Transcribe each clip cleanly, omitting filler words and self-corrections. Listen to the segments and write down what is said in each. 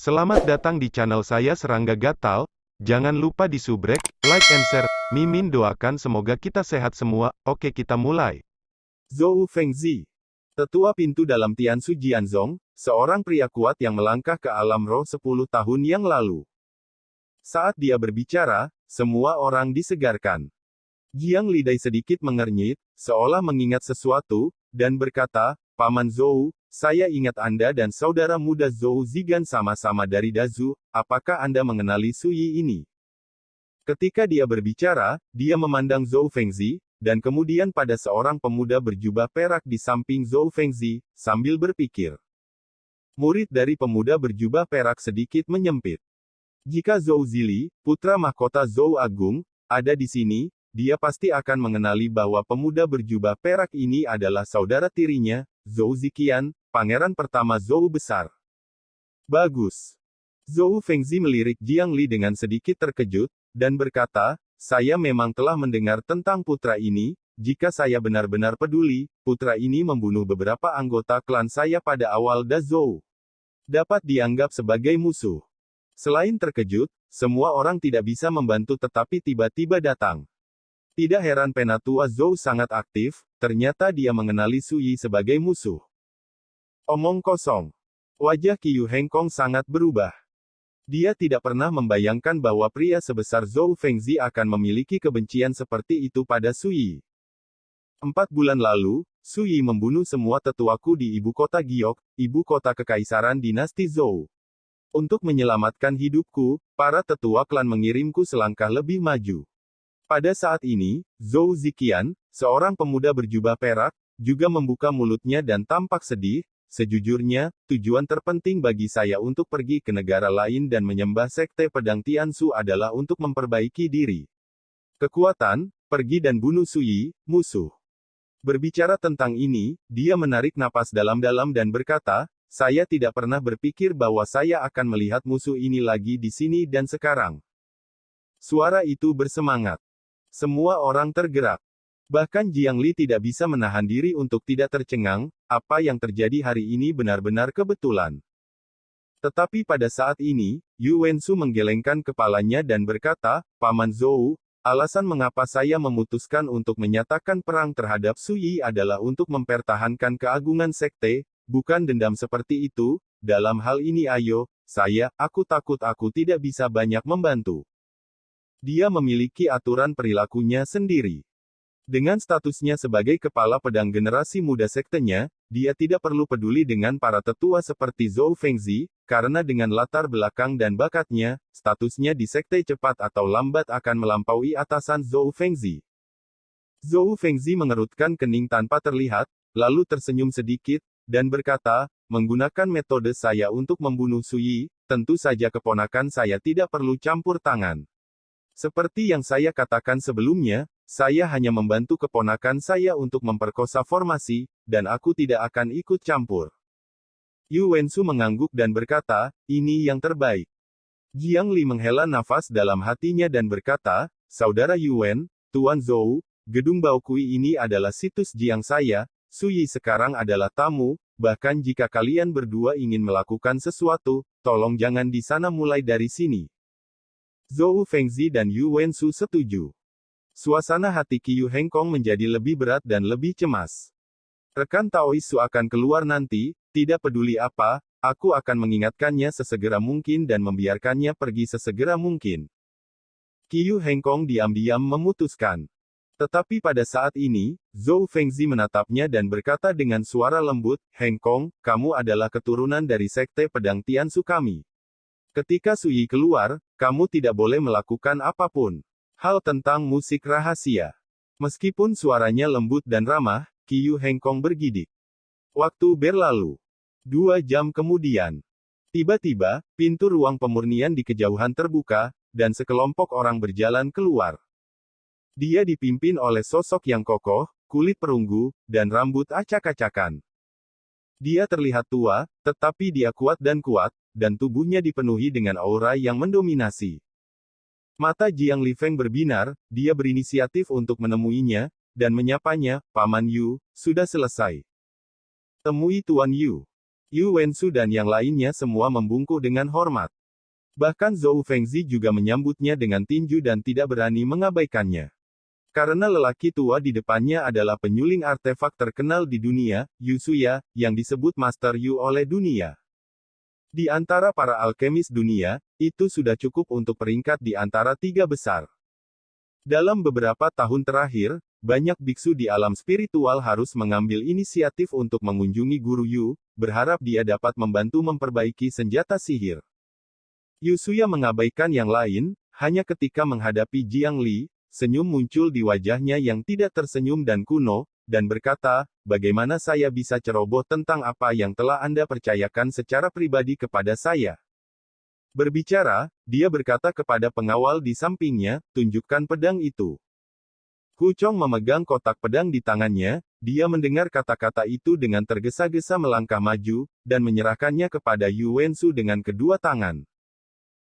Selamat datang di channel saya Serangga Gatal. Jangan lupa di subrek, like and share. Mimin doakan semoga kita sehat semua. Oke, kita mulai. Zhou Fengzi, tetua pintu dalam Tianshu Jianzhong, seorang pria kuat yang melangkah ke alam roh 10 tahun yang lalu. Saat dia berbicara, semua orang disegarkan. Jiang Lidai sedikit mengernyit, seolah mengingat sesuatu, dan berkata, Paman Zhou, saya ingat Anda dan saudara muda Zhou Zigan sama-sama dari Dazu, apakah Anda mengenali Suyi ini? Ketika dia berbicara, dia memandang Zhou Fengzi, dan kemudian pada seorang pemuda berjubah perak di samping Zhou Fengzi, sambil berpikir. Murid dari pemuda berjubah perak sedikit menyempit. Jika Zhou Zili, putra mahkota Zhou Agung, ada di sini, dia pasti akan mengenali bahwa pemuda berjubah perak ini adalah saudara tirinya, Zhou Ziqian, pangeran pertama Zhou besar. Bagus. Zhou Fengzi melirik Jiang Li dengan sedikit terkejut, dan berkata, saya memang telah mendengar tentang putra ini, jika saya benar-benar peduli, putra ini membunuh beberapa anggota klan saya pada awal Dazhou. Dapat dianggap sebagai musuh. Selain terkejut, semua orang tidak bisa membantu tetapi tiba-tiba datang. Tidak heran penatua Zhou sangat aktif, ternyata dia mengenali Suyi sebagai musuh. Omong kosong. Wajah Qiyu Hengkong sangat berubah. Dia tidak pernah membayangkan bahwa pria sebesar Zhou Fengzi akan memiliki kebencian seperti itu pada Suyi. 4 bulan lalu, Suyi membunuh semua tetuaku di ibu kota Giok, ibu kota kekaisaran dinasti Zhou. Untuk menyelamatkan hidupku, para tetua klan mengirimku selangkah lebih maju. Pada saat ini, Zhou Ziqian, seorang pemuda berjubah perak, juga membuka mulutnya dan tampak sedih. Sejujurnya, tujuan terpenting bagi saya untuk pergi ke negara lain dan menyembah sekte pedang Tianshu adalah untuk memperbaiki diri. Kekuatan, pergi dan bunuh Suyi, musuh. Berbicara tentang ini, dia menarik napas dalam-dalam dan berkata, saya tidak pernah berpikir bahwa saya akan melihat musuh ini lagi di sini dan sekarang. Suara itu bersemangat. Semua orang tergerak. Bahkan Jiang Li tidak bisa menahan diri untuk tidak tercengang, apa yang terjadi hari ini benar-benar kebetulan. Tetapi pada saat ini, Yu Wenshu menggelengkan kepalanya dan berkata, Paman Zhou, alasan mengapa saya memutuskan untuk menyatakan perang terhadap Suyi adalah untuk mempertahankan keagungan sekte, bukan dendam seperti itu. Dalam hal ini aku takut aku tidak bisa banyak membantu. Dia memiliki aturan perilakunya sendiri. Dengan statusnya sebagai kepala pedang generasi muda sektenya, dia tidak perlu peduli dengan para tetua seperti Zhou Fengzi, karena dengan latar belakang dan bakatnya, statusnya di sekte cepat atau lambat akan melampaui atasan Zhou Fengzi. Zhou Fengzi mengerutkan kening tanpa terlihat, lalu tersenyum sedikit, dan berkata, menggunakan metode saya untuk membunuh Suyi, tentu saja keponakan saya tidak perlu campur tangan. Seperti yang saya katakan sebelumnya, saya hanya membantu keponakan saya untuk memperkosa formasi, dan aku tidak akan ikut campur. Yu Wenshu mengangguk dan berkata, ini yang terbaik. Jiang Li menghela nafas dalam hatinya dan berkata, Saudara Yuan, Tuan Zhou, gedung Baokui ini adalah situs Jiang saya, Suyi sekarang adalah tamu, bahkan jika kalian berdua ingin melakukan sesuatu, tolong jangan di sana mulai dari sini. Zhou Fengzi dan Yu Wenshu setuju. Suasana hati Qiyu Hengkong menjadi lebih berat dan lebih cemas. Rekan Taoisu akan keluar nanti, tidak peduli apa, aku akan mengingatkannya sesegera mungkin dan membiarkannya pergi sesegera mungkin. Qiyu Hengkong diam-diam memutuskan. Tetapi pada saat ini, Zhou Fengzi menatapnya dan berkata dengan suara lembut, Hengkong, kamu adalah keturunan dari sekte pedang Tianshu kami. Ketika Suyi keluar, kamu tidak boleh melakukan apapun. Hal tentang musik rahasia. Meskipun suaranya lembut dan ramah, Qiyu Hengkong bergidik. Waktu berlalu. 2 jam kemudian. Tiba-tiba, pintu ruang pemurnian di kejauhan terbuka, dan sekelompok orang berjalan keluar. Dia dipimpin oleh sosok yang kokoh, kulit perunggu, dan rambut acak-acakan. Dia terlihat tua, tetapi dia kuat, dan tubuhnya dipenuhi dengan aura yang mendominasi. Mata Jiang Li Feng berbinar, dia berinisiatif untuk menemuinya, dan menyapanya, Paman Yu, sudah selesai. Temui Tuan Yu. Yu Wensu dan yang lainnya semua membungkuk dengan hormat. Bahkan Zhou Fengzi juga menyambutnya dengan tinju dan tidak berani mengabaikannya. Karena lelaki tua di depannya adalah penyuling artefak terkenal di dunia, Yu Suya, yang disebut Master Yu oleh dunia. Di antara para alkemis dunia, itu sudah cukup untuk peringkat di antara 3 besar. Dalam beberapa tahun terakhir, banyak biksu di alam spiritual harus mengambil inisiatif untuk mengunjungi Guru Yu, berharap dia dapat membantu memperbaiki senjata sihir. Yu Suya mengabaikan yang lain, hanya ketika menghadapi Jiang Li, senyum muncul di wajahnya yang tidak tersenyum dan kuno, dan berkata, bagaimana saya bisa ceroboh tentang apa yang telah Anda percayakan secara pribadi kepada saya? Berbicara, dia berkata kepada pengawal di sampingnya, tunjukkan pedang itu. Hu Chong memegang kotak pedang di tangannya, dia mendengar kata-kata itu dengan tergesa-gesa melangkah maju, dan menyerahkannya kepada Yu Wensu dengan kedua tangan.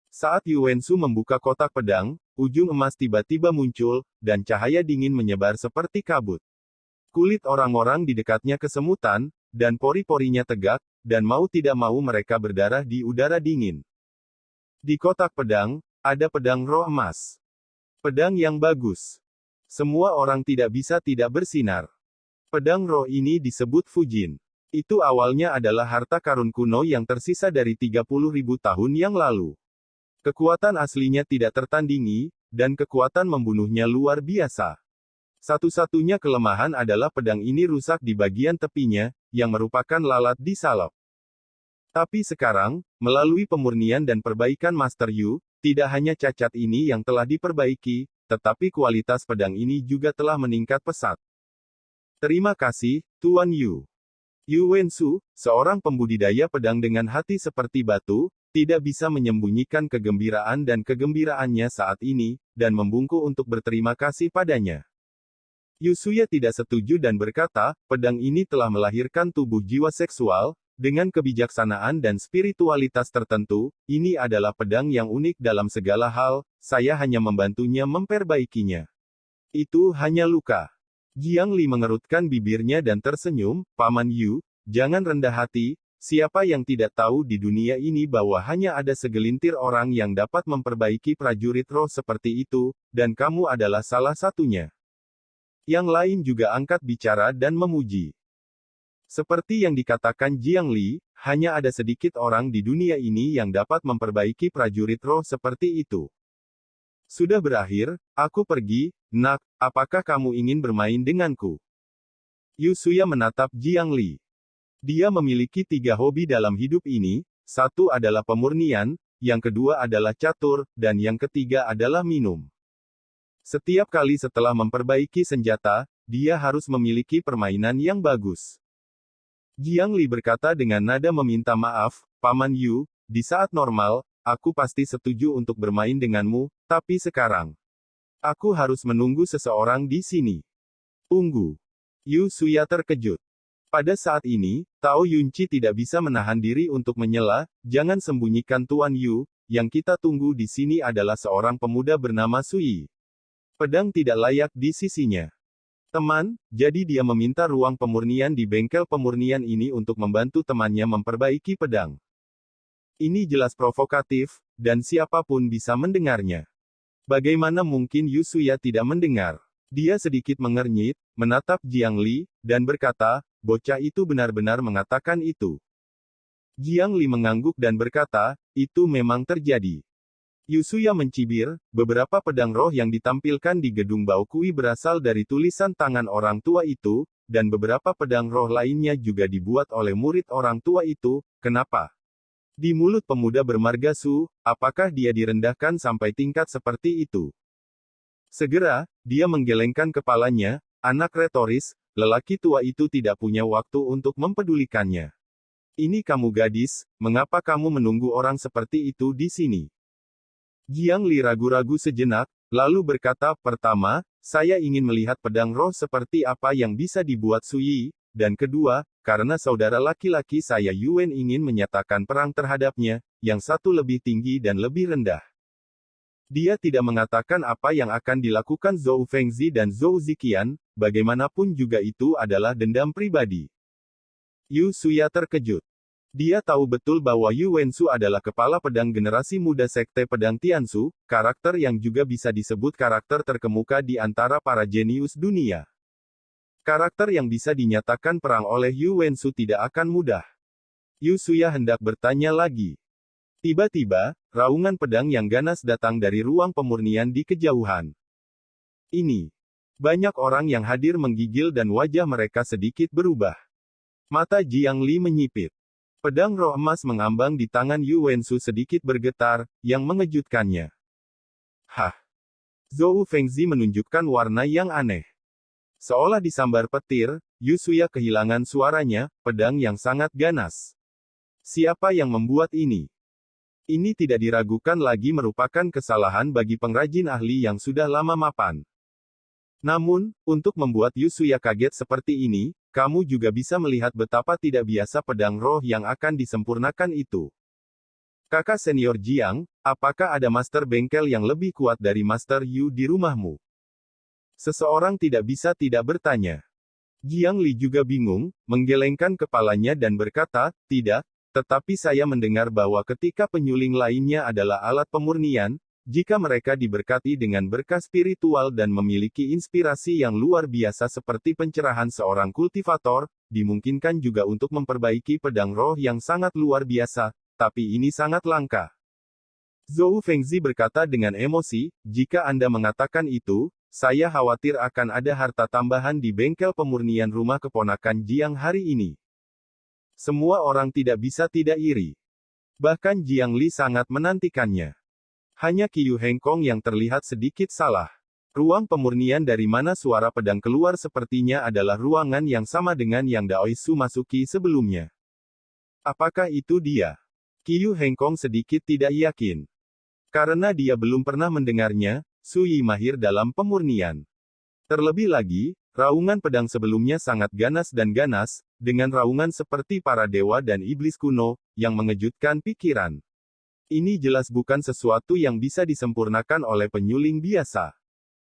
Saat Yu Wensu membuka kotak pedang, ujung emas tiba-tiba muncul, dan cahaya dingin menyebar seperti kabut. Kulit orang-orang di dekatnya kesemutan, dan pori-porinya tegak, dan mau tidak mau mereka berdarah di udara dingin. Di kotak pedang, ada pedang roh emas. Pedang yang bagus. Semua orang tidak bisa tidak bersinar. Pedang roh ini disebut Fujin. Itu awalnya adalah harta karun kuno yang tersisa dari 30.000 tahun yang lalu. Kekuatan aslinya tidak tertandingi, dan kekuatan membunuhnya luar biasa. Satu-satunya kelemahan adalah pedang ini rusak di bagian tepinya, yang merupakan lalat di salep. Tapi sekarang, melalui pemurnian dan perbaikan Master Yu, tidak hanya cacat ini yang telah diperbaiki, tetapi kualitas pedang ini juga telah meningkat pesat. Terima kasih, Tuan Yu. Yu Wensu, seorang pembudidaya pedang dengan hati seperti batu, tidak bisa menyembunyikan kegembiraan dan kegembiraannya saat ini, dan membungkuk untuk berterima kasih padanya. Yu Suya tidak setuju dan berkata, pedang ini telah melahirkan tubuh jiwa seksual, dengan kebijaksanaan dan spiritualitas tertentu, ini adalah pedang yang unik dalam segala hal, saya hanya membantunya memperbaikinya. Itu hanya luka. Jiang Li mengerutkan bibirnya dan tersenyum, Paman Yu, jangan rendah hati, siapa yang tidak tahu di dunia ini bahwa hanya ada segelintir orang yang dapat memperbaiki prajurit roh seperti itu, dan kamu adalah salah satunya. Yang lain juga angkat bicara dan memuji. Seperti yang dikatakan Jiang Li, hanya ada sedikit orang di dunia ini yang dapat memperbaiki prajurit roh seperti itu. Sudah berakhir, aku pergi, nak, apakah kamu ingin bermain denganku? Yu Suya menatap Jiang Li. Dia memiliki 3 hobi dalam hidup ini, satu adalah pemurnian, yang kedua adalah catur, dan yang ketiga adalah minum. Setiap kali setelah memperbaiki senjata, dia harus memiliki permainan yang bagus. Jiang Li berkata dengan nada meminta maaf, Paman Yu, di saat normal, aku pasti setuju untuk bermain denganmu, tapi sekarang, aku harus menunggu seseorang di sini. Tunggu. Yu Suya terkejut. Pada saat ini, Tao Yunci tidak bisa menahan diri untuk menyela, jangan sembunyikan Tuan Yu, yang kita tunggu di sini adalah seorang pemuda bernama Sui. Pedang tidak layak di sisinya. Teman, jadi dia meminta ruang pemurnian di bengkel pemurnian ini untuk membantu temannya memperbaiki pedang. Ini jelas provokatif, dan siapapun bisa mendengarnya. Bagaimana mungkin Yu Suya tidak mendengar? Dia sedikit mengernyit, menatap Jiang Li, dan berkata, bocah itu benar-benar mengatakan itu. Jiang Li mengangguk dan berkata, itu memang terjadi. Yu Suya mencibir, beberapa pedang roh yang ditampilkan di gedung Baokui berasal dari tulisan tangan orang tua itu, dan beberapa pedang roh lainnya juga dibuat oleh murid orang tua itu, kenapa? Di mulut pemuda bermarga Su, apakah dia direndahkan sampai tingkat seperti itu? Segera, dia menggelengkan kepalanya, anak retoris, lelaki tua itu tidak punya waktu untuk mempedulikannya. Ini kamu gadis, mengapa kamu menunggu orang seperti itu di sini? Jiang Li ragu-ragu sejenak, lalu berkata, pertama, saya ingin melihat pedang roh seperti apa yang bisa dibuat Sui, dan kedua, karena saudara laki-laki saya Yuan ingin menyatakan perang terhadapnya, yang satu lebih tinggi dan lebih rendah. Dia tidak mengatakan apa yang akan dilakukan Zhou Fengzi dan Zhou Ziqian, bagaimanapun juga itu adalah dendam pribadi. Yu Suya terkejut. Dia tahu betul bahwa Yu Wensu adalah kepala pedang generasi muda Sekte Pedang Tianzu, karakter yang juga bisa disebut karakter terkemuka di antara para jenius dunia. Karakter yang bisa dinyatakan perang oleh Yu Wensu tidak akan mudah. Yu Suya hendak bertanya lagi. Tiba-tiba, raungan pedang yang ganas datang dari ruang pemurnian di kejauhan. Ini. Banyak orang yang hadir menggigil dan wajah mereka sedikit berubah. Mata Jiang Li menyipit. Pedang roh emas mengambang di tangan Yu Wensu sedikit bergetar, yang mengejutkannya. Hah! Zhou Fengzi menunjukkan warna yang aneh. Seolah disambar petir, Yu Suya kehilangan suaranya, pedang yang sangat ganas. Siapa yang membuat ini? Ini tidak diragukan lagi merupakan kesalahan bagi pengrajin ahli yang sudah lama mapan. Namun, untuk membuat Yu Suya kaget seperti ini, kamu juga bisa melihat betapa tidak biasa pedang roh yang akan disempurnakan itu. Kakak senior Jiang, apakah ada master bengkel yang lebih kuat dari Master Yu di rumahmu? Seseorang tidak bisa tidak bertanya. Jiang Li juga bingung, menggelengkan kepalanya dan berkata, tidak, tetapi saya mendengar bahwa ketika penyuling lainnya adalah alat pemurnian, jika mereka diberkati dengan berkah spiritual dan memiliki inspirasi yang luar biasa seperti pencerahan seorang kultivator, dimungkinkan juga untuk memperbaiki pedang roh yang sangat luar biasa, tapi ini sangat langka. Zhou Fengzi berkata dengan emosi, jika Anda mengatakan itu, saya khawatir akan ada harta tambahan di bengkel pemurnian rumah keponakan Jiang hari ini. Semua orang tidak bisa tidak iri. Bahkan Jiang Li sangat menantikannya. Hanya Qiyu Hengkong yang terlihat sedikit salah. Ruang pemurnian dari mana suara pedang keluar sepertinya adalah ruangan yang sama dengan yang Dao Su masuki sebelumnya. Apakah itu dia? Qiyu Hengkong sedikit tidak yakin. Karena dia belum pernah mendengarnya, Su Yi mahir dalam pemurnian. Terlebih lagi, raungan pedang sebelumnya sangat ganas dan ganas, dengan raungan seperti para dewa dan iblis kuno, yang mengejutkan pikiran. Ini jelas bukan sesuatu yang bisa disempurnakan oleh penyuling biasa.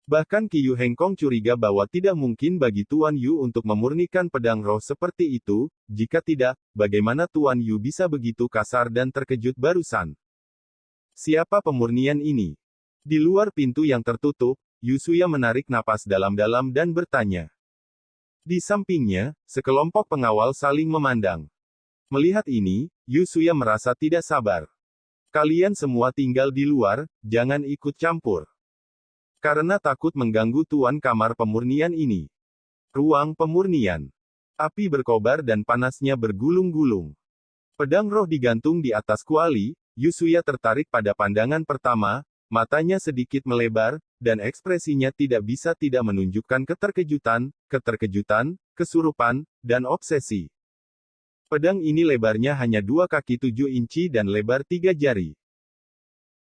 Bahkan Qiyu Hengkong curiga bahwa tidak mungkin bagi Tuan Yu untuk memurnikan pedang roh seperti itu, jika tidak, bagaimana Tuan Yu bisa begitu kasar dan terkejut barusan? Siapa pemurnian ini? Di luar pintu yang tertutup, Yu Suya menarik napas dalam-dalam dan bertanya. Di sampingnya, sekelompok pengawal saling memandang. Melihat ini, Yu Suya merasa tidak sabar. Kalian semua tinggal di luar, jangan ikut campur. Karena takut mengganggu tuan kamar pemurnian ini. Ruang pemurnian. Api berkobar dan panasnya bergulung-gulung. Pedang roh digantung di atas kuali, Yu Suya tertarik pada pandangan pertama, matanya sedikit melebar, dan ekspresinya tidak bisa tidak menunjukkan keterkejutan, kesurupan, dan obsesi. Pedang ini lebarnya hanya 2 kaki 7 inci dan lebar 3 jari.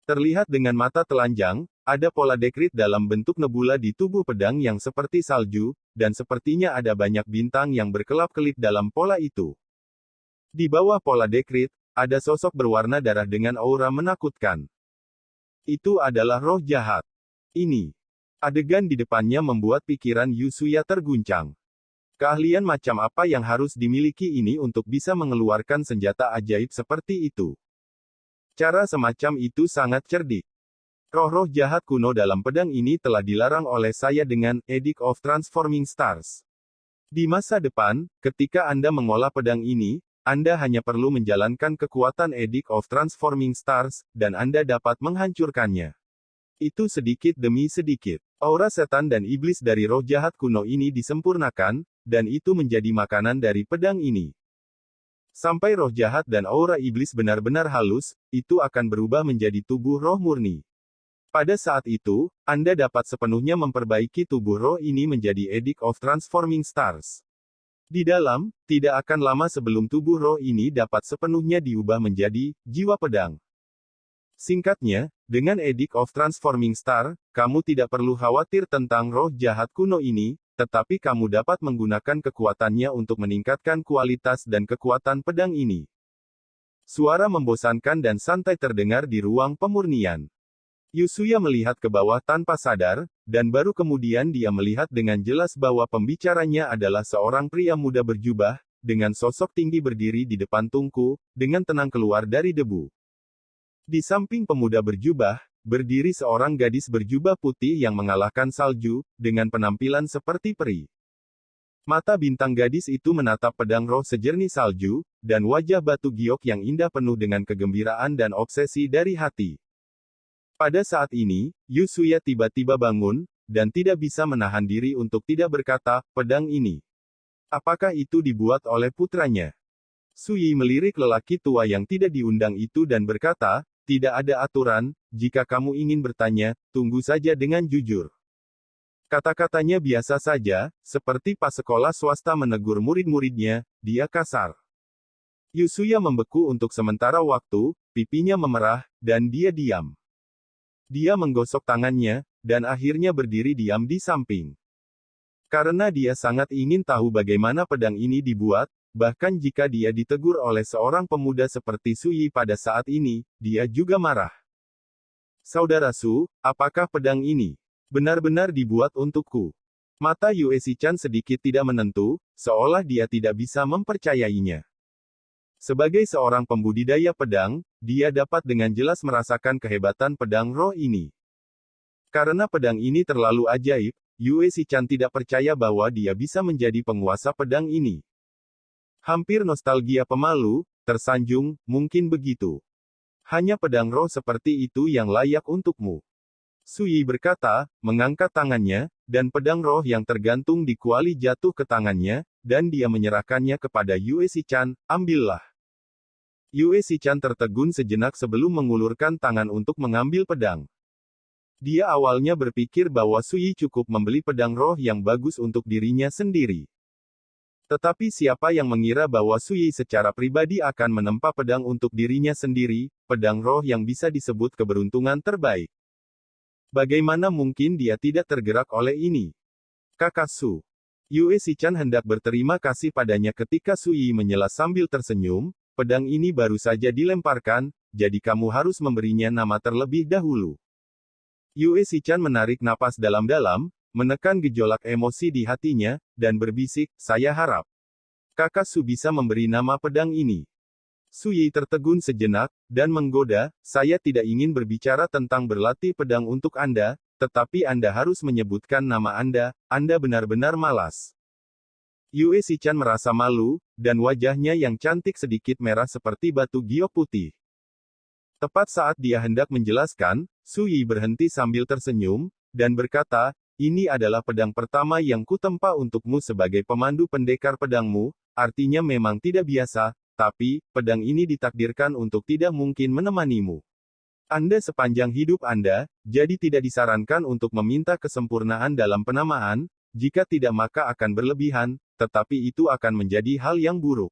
Terlihat dengan mata telanjang, ada pola dekrit dalam bentuk nebula di tubuh pedang yang seperti salju, dan sepertinya ada banyak bintang yang berkelap-kelip dalam pola itu. Di bawah pola dekrit, ada sosok berwarna darah dengan aura menakutkan. Itu adalah roh jahat. Ini. Adegan di depannya membuat pikiran Yu Suya terguncang. Keahlian macam apa yang harus dimiliki ini untuk bisa mengeluarkan senjata ajaib seperti itu? Cara semacam itu sangat cerdik. Roh-roh jahat kuno dalam pedang ini telah dilarang oleh saya dengan Edict of Transforming Stars. Di masa depan, ketika Anda mengolah pedang ini, Anda hanya perlu menjalankan kekuatan Edict of Transforming Stars, dan Anda dapat menghancurkannya. Itu sedikit demi sedikit. Aura setan dan iblis dari roh jahat kuno ini disempurnakan, dan itu menjadi makanan dari pedang ini. Sampai roh jahat dan aura iblis benar-benar halus, itu akan berubah menjadi tubuh roh murni. Pada saat itu, Anda dapat sepenuhnya memperbaiki tubuh roh ini menjadi Edict of Transforming Stars. Di dalam, tidak akan lama sebelum tubuh roh ini dapat sepenuhnya diubah menjadi jiwa pedang. Singkatnya, dengan Edict of Transforming Star, kamu tidak perlu khawatir tentang roh jahat kuno ini, tetapi kamu dapat menggunakan kekuatannya untuk meningkatkan kualitas dan kekuatan pedang ini. Suara membosankan dan santai terdengar di ruang pemurnian. Yu Suya melihat ke bawah tanpa sadar, dan baru kemudian dia melihat dengan jelas bahwa pembicaranya adalah seorang pria muda berjubah, dengan sosok tinggi berdiri di depan tungku, dengan tenang keluar dari debu. Di samping pemuda berjubah, berdiri seorang gadis berjubah putih yang mengalahkan salju, dengan penampilan seperti peri. Mata bintang gadis itu menatap pedang roh sejernih salju, dan wajah batu giok yang indah penuh dengan kegembiraan dan obsesi dari hati. Pada saat ini, Yusuya tiba-tiba bangun, dan tidak bisa menahan diri untuk tidak berkata, pedang ini. Apakah itu dibuat oleh putranya? Suyi melirik lelaki tua yang tidak diundang itu dan berkata, tidak ada aturan, jika kamu ingin bertanya, tunggu saja dengan jujur. Kata-katanya biasa saja, seperti pas sekolah swasta menegur murid-muridnya, dia kasar. Yusuya membeku untuk sementara waktu, pipinya memerah, dan dia diam. Dia menggosok tangannya, dan akhirnya berdiri diam di samping. Karena dia sangat ingin tahu bagaimana pedang ini dibuat, bahkan jika dia ditegur oleh seorang pemuda seperti Suyi pada saat ini, dia juga marah. Saudara Su, apakah pedang ini benar-benar dibuat untukku? Mata Yue Shichan sedikit tidak menentu, seolah dia tidak bisa mempercayainya. Sebagai seorang pembudidaya pedang, dia dapat dengan jelas merasakan kehebatan pedang roh ini. Karena pedang ini terlalu ajaib, Yue Shichan tidak percaya bahwa dia bisa menjadi penguasa pedang ini. Hampir nostalgia pemalu, tersanjung, mungkin begitu. Hanya pedang roh seperti itu yang layak untukmu. Suyi berkata, mengangkat tangannya, dan pedang roh yang tergantung di kuali jatuh ke tangannya, dan dia menyerahkannya kepada Yue Shichan, ambillah. Yue Shichan tertegun sejenak sebelum mengulurkan tangan untuk mengambil pedang. Dia awalnya berpikir bahwa Suyi cukup membeli pedang roh yang bagus untuk dirinya sendiri. Tetapi siapa yang mengira bahwa Suyi secara pribadi akan menempa pedang untuk dirinya sendiri, pedang roh yang bisa disebut keberuntungan terbaik. Bagaimana mungkin dia tidak tergerak oleh ini? Kakak Su. Yue Shichan hendak berterima kasih padanya ketika Suyi menyela sambil tersenyum, pedang ini baru saja dilemparkan, jadi kamu harus memberinya nama terlebih dahulu. Yue Shichan menarik napas dalam-dalam, menekan gejolak emosi di hatinya, dan berbisik, saya harap Kakak Su bisa memberi nama pedang ini. Suyi tertegun sejenak, dan menggoda, saya tidak ingin berbicara tentang berlatih pedang untuk Anda, tetapi Anda harus menyebutkan nama Anda benar-benar malas. Yue Shichan merasa malu, dan wajahnya yang cantik sedikit merah seperti batu giok putih. Tepat saat dia hendak menjelaskan, Suyi berhenti sambil tersenyum, dan berkata, ini adalah pedang pertama yang kutempa untukmu sebagai pemandu pendekar pedangmu, artinya memang tidak biasa, tapi, pedang ini ditakdirkan untuk tidak mungkin menemanimu. Anda sepanjang hidup Anda, jadi tidak disarankan untuk meminta kesempurnaan dalam penamaan, jika tidak maka akan berlebihan, tetapi itu akan menjadi hal yang buruk.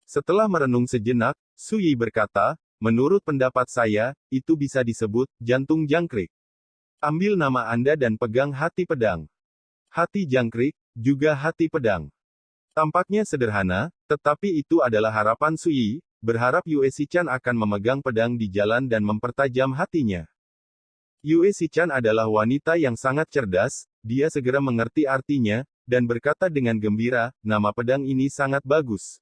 Setelah merenung sejenak, Suyi berkata, menurut pendapat saya, itu bisa disebut jantung jangkrik. Ambil nama Anda dan pegang hati pedang. Hati jangkrik, juga hati pedang. Tampaknya sederhana, tetapi itu adalah harapan Suyi, berharap Yue Shichan akan memegang pedang di jalan dan mempertajam hatinya. Yue Shichan adalah wanita yang sangat cerdas, dia segera mengerti artinya, dan berkata dengan gembira, nama pedang ini sangat bagus.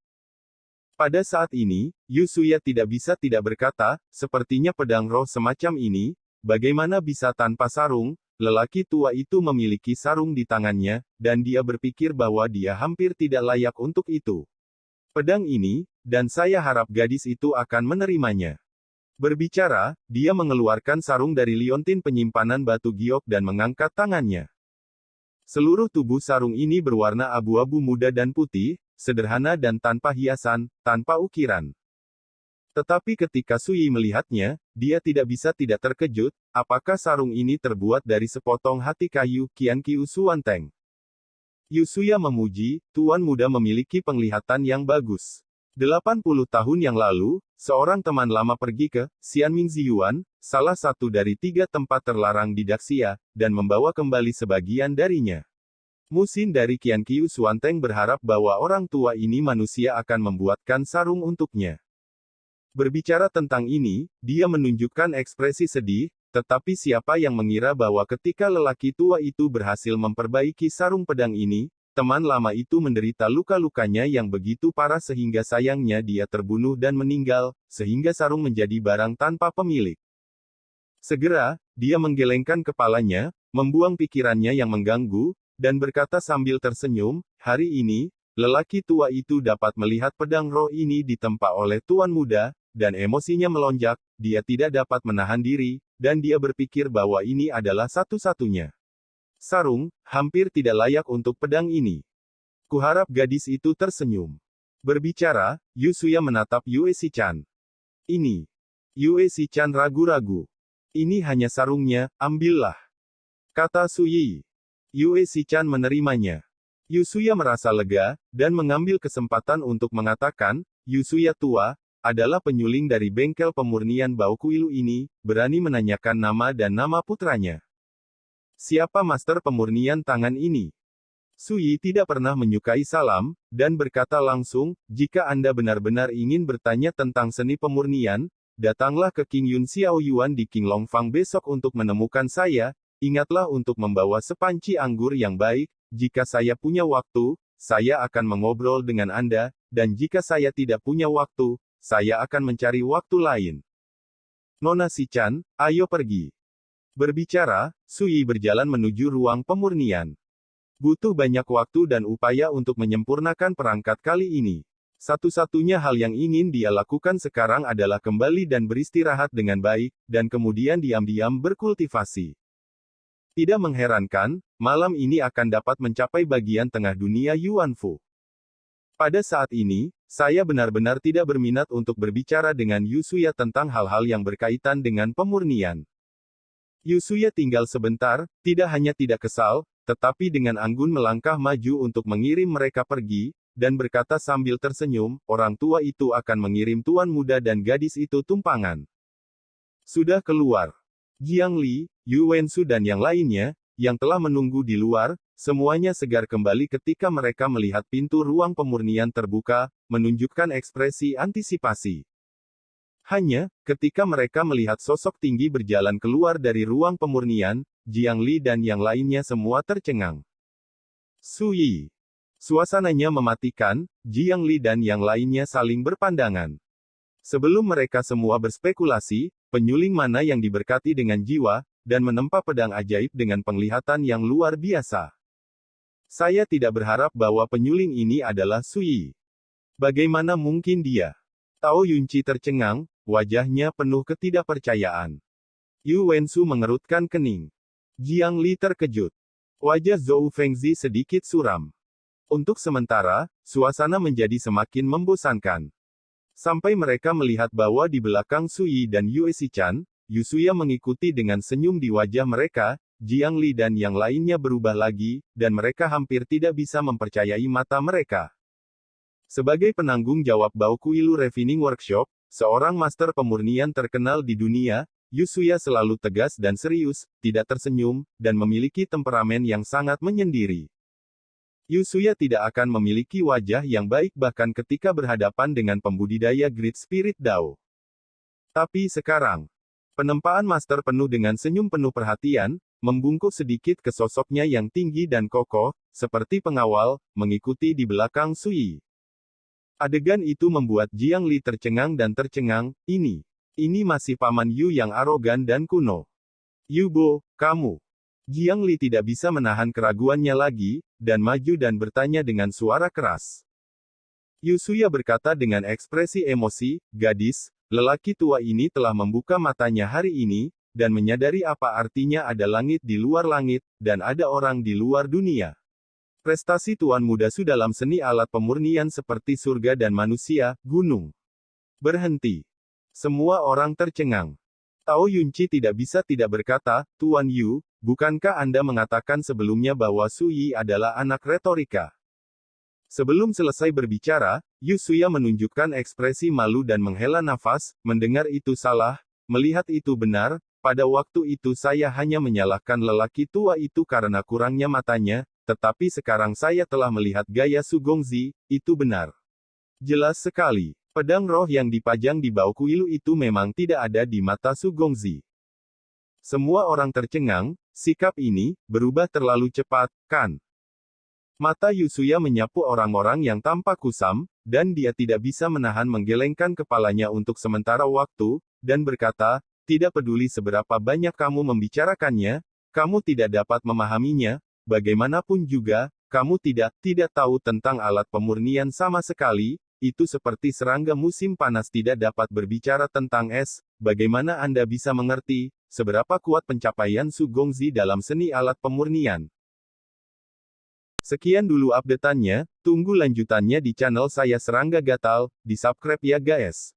Pada saat ini, Yusuya tidak bisa tidak berkata, sepertinya pedang roh semacam ini, bagaimana bisa tanpa sarung, lelaki tua itu memiliki sarung di tangannya, dan dia berpikir bahwa dia hampir tidak layak untuk itu. Pedang ini, dan saya harap gadis itu akan menerimanya. Berbicara, dia mengeluarkan sarung dari liontin penyimpanan batu giok dan mengangkat tangannya. Seluruh tubuh sarung ini berwarna abu-abu muda dan putih, sederhana dan tanpa hiasan, tanpa ukiran. Tetapi ketika Suyi melihatnya, dia tidak bisa tidak terkejut, apakah sarung ini terbuat dari sepotong hati kayu, Qianqiu Suanteng. Yusuya memuji, tuan muda memiliki penglihatan yang bagus. 80 tahun yang lalu, seorang teman lama pergi ke Xianming Ziyuan, salah satu dari 3 tempat terlarang di Daxia, dan membawa kembali sebagian darinya. Musin dari Qianqiu Suanteng berharap bahwa orang tua ini manusia akan membuatkan sarung untuknya. Berbicara tentang ini, dia menunjukkan ekspresi sedih, tetapi siapa yang mengira bahwa ketika lelaki tua itu berhasil memperbaiki sarung pedang ini, teman lama itu menderita luka-lukanya yang begitu parah sehingga sayangnya dia terbunuh dan meninggal, sehingga sarung menjadi barang tanpa pemilik. Segera, dia menggelengkan kepalanya, membuang pikirannya yang mengganggu, dan berkata sambil tersenyum, hari ini, lelaki tua itu dapat melihat pedang roh ini ditempa oleh tuan muda, dan emosinya melonjak, dia tidak dapat menahan diri, dan dia berpikir bahwa ini adalah satu-satunya sarung, hampir tidak layak untuk pedang ini. Kuharap gadis itu tersenyum. Berbicara, Yusuya menatap Yue Shichan. Ini. Yue Shichan ragu-ragu. Ini hanya sarungnya, ambillah. Kata Suyi. Yue Shichan menerimanya. Yusuya merasa lega, dan mengambil kesempatan untuk mengatakan, Yusuya tua, adalah penyuling dari bengkel pemurnian Baokuilu ini, berani menanyakan nama dan nama putranya. Siapa master pemurnian tangan ini? Suyi tidak pernah menyukai salam, dan berkata langsung, jika Anda benar-benar ingin bertanya tentang seni pemurnian, datanglah ke King Yun Xiao Yuan di King Longfang besok untuk menemukan saya, ingatlah untuk membawa sepanci anggur yang baik, jika saya punya waktu, saya akan mengobrol dengan Anda, dan jika saya tidak punya waktu, saya akan mencari waktu lain. Nona Shichan, ayo pergi. Berbicara, Suyi berjalan menuju ruang pemurnian. Butuh banyak waktu dan upaya untuk menyempurnakan perangkat kali ini. Satu-satunya hal yang ingin dia lakukan sekarang adalah kembali dan beristirahat dengan baik, dan kemudian diam-diam berkultivasi. Tidak mengherankan, malam ini akan dapat mencapai bagian tengah dunia Yuanfu. Pada saat ini, saya benar-benar tidak berminat untuk berbicara dengan Yusuya tentang hal-hal yang berkaitan dengan pemurnian. Yusuya tinggal sebentar, tidak hanya tidak kesal, tetapi dengan anggun melangkah maju untuk mengirim mereka pergi, dan berkata sambil tersenyum, orang tua itu akan mengirim tuan muda dan gadis itu tumpangan. Sudah keluar. Jiang Li, Yu Wensu dan yang lainnya, yang telah menunggu di luar, semuanya segar kembali ketika mereka melihat pintu ruang pemurnian terbuka, menunjukkan ekspresi antisipasi. Hanya, ketika mereka melihat sosok tinggi berjalan keluar dari ruang pemurnian, Jiang Li dan yang lainnya semua tercengang. Suyi. Suasananya mematikan, Jiang Li dan yang lainnya saling berpandangan. Sebelum mereka semua berspekulasi, penyuling mana yang diberkati dengan jiwa, dan menempa pedang ajaib dengan penglihatan yang luar biasa. Saya tidak berharap bahwa penyuling ini adalah Suyi. Bagaimana mungkin dia? Tao Yunci tercengang, wajahnya penuh ketidakpercayaan. Yu Wensu mengerutkan kening. Jiang Li terkejut. Wajah Zhou Fengzi sedikit suram. Untuk sementara, suasana menjadi semakin membosankan. Sampai mereka melihat bahwa di belakang Suyi dan Yue Shichan, Yusuya mengikuti dengan senyum di wajah mereka, Jiang Li dan yang lainnya berubah lagi, dan mereka hampir tidak bisa mempercayai mata mereka. Sebagai penanggung jawab Baokuilu Refining Workshop, seorang master pemurnian terkenal di dunia, Yusuya selalu tegas dan serius, tidak tersenyum, dan memiliki temperamen yang sangat menyendiri. Yusuya tidak akan memiliki wajah yang baik bahkan ketika berhadapan dengan pembudidaya Great Spirit Dao. Tapi sekarang, penempaan master penuh dengan senyum penuh perhatian, membungkuk sedikit ke sosoknya yang tinggi dan kokoh, seperti pengawal, mengikuti di belakang Suyi. Adegan itu membuat Jiang Li tercengang dan tercengang, ini masih Paman Yu yang arogan dan kuno. Yubo, kamu. Jiang Li tidak bisa menahan keraguannya lagi, dan maju dan bertanya dengan suara keras. Yusuya berkata dengan ekspresi emosi, gadis, lelaki tua ini telah membuka matanya hari ini, dan menyadari apa artinya ada langit di luar langit, dan ada orang di luar dunia. Prestasi tuan muda Su dalam seni alat pemurnian seperti surga dan manusia, gunung. Berhenti. Semua orang tercengang. Tao Yunci tidak bisa tidak berkata, Tuan Yu, bukankah Anda mengatakan sebelumnya bahwa Suyi adalah anak retorika? Sebelum selesai berbicara, Yusuya menunjukkan ekspresi malu dan menghela nafas, mendengar itu salah, melihat itu benar, pada waktu itu saya hanya menyalahkan lelaki tua itu karena kurangnya matanya, tetapi sekarang saya telah melihat gaya Su Gongzi, itu benar. Jelas sekali, pedang roh yang dipajang di Baokuilu itu memang tidak ada di mata Su Gongzi. Semua orang tercengang, sikap ini berubah terlalu cepat, kan? Mata Yusuya menyapu orang-orang yang tampak kusam, dan dia tidak bisa menahan menggelengkan kepalanya untuk sementara waktu, dan berkata, tidak peduli seberapa banyak kamu membicarakannya, kamu tidak dapat memahaminya, bagaimanapun juga, kamu tidak tahu tentang alat pemurnian sama sekali, itu seperti serangga musim panas tidak dapat berbicara tentang es, bagaimana Anda bisa mengerti, seberapa kuat pencapaian Su Gongzi dalam seni alat pemurnian. Sekian dulu update-annya, tunggu lanjutannya di channel saya Serangga Gatal, di subscribe ya guys.